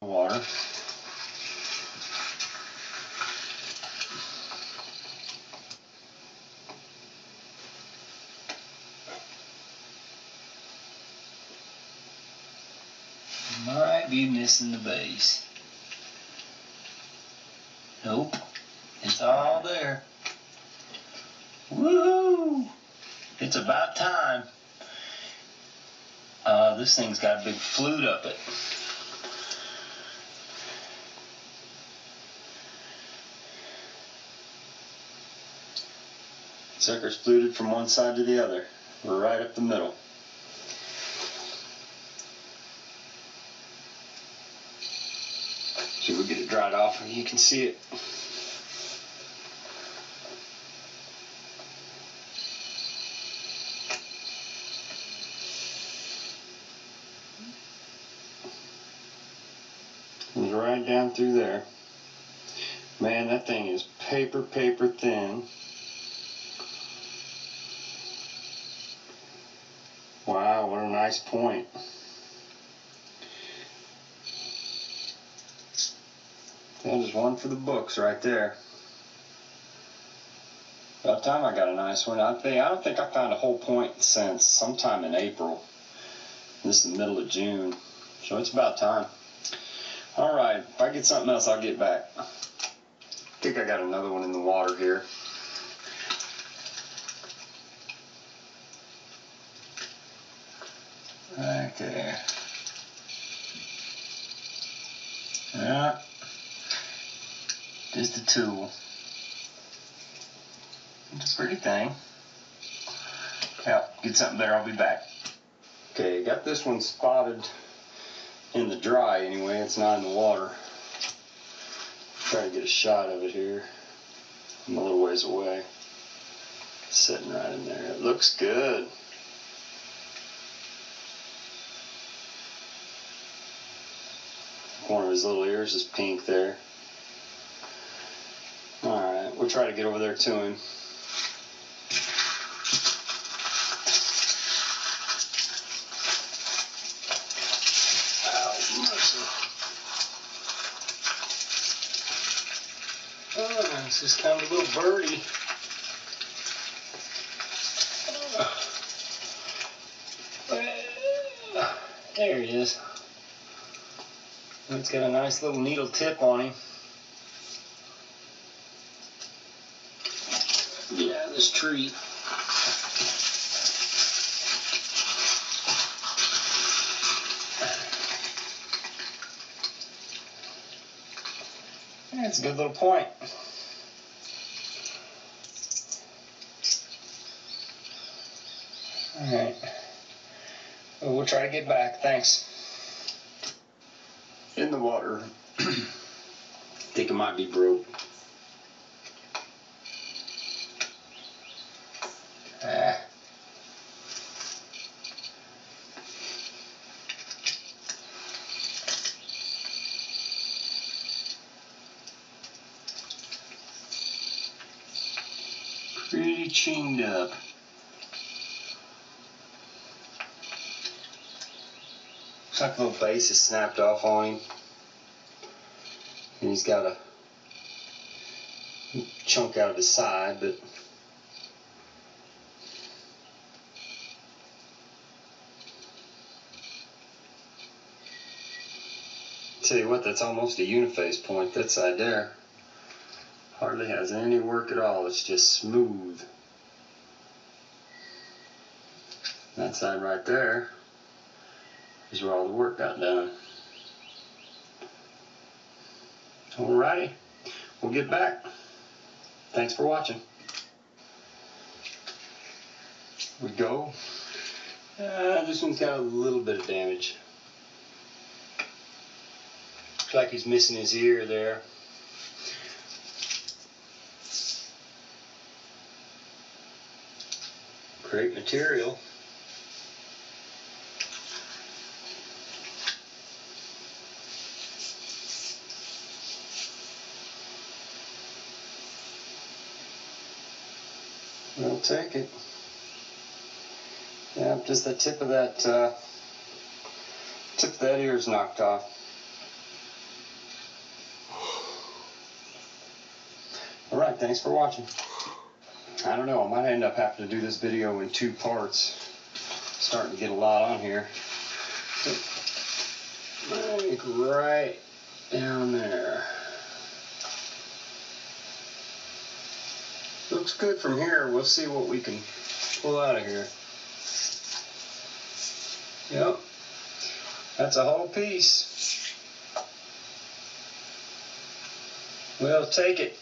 Water. Might be missing the base. Nope. It's all there. Woohoo! It's about time. This thing's got a big flute up it. Sucker's fluted from one side to the other. We're right up the middle. See if we get it dried off and you can see it. It's right down through there. Man, that thing is paper thin. Wow, what a nice point. That is one for the books right there. About time I got a nice one. I don't think I found a whole point since sometime in April. This is the middle of June, so it's about time. All right, if I get something else, I'll get back. I think I got another one in the water here. Right there. Yeah. Just a tool. It's a pretty thing. Yeah, get something better, I'll be back. Okay, got this one spotted in the dry anyway, it's not in the water. Try to get a shot of it here. I'm a little ways away. Sitting right in there. It looks good. One of his little ears is pink there. Alright, we'll try to get over there to him. Oh, this is kind of a little birdie. There he is. It's got a nice little needle tip on him. Yeah, this tree. That's a good little point. Alright. Well, we'll try to get back. Thanks. In the water. I think it might be broke. Pretty chined up. Looks like the little base is snapped off on him. And he's got a chunk out of his side, but tell you what, that's almost a uniface point, that side there. Hardly has any work at all, it's just smooth. That side right there is where all the work got done. Alrighty, we'll get back. Thanks for watching. We go. This one's got a little bit of damage. Looks like he's missing his ear there. Great material. We'll take it. Yeah, just the tip of that ear's knocked off. Alright, thanks for watching. I don't know, I might end up having to do this video in 2 parts. Starting to get a lot on here. Like right down there. Looks good from here. We'll see what we can pull out of here. Yep. That's a whole piece. We'll take it.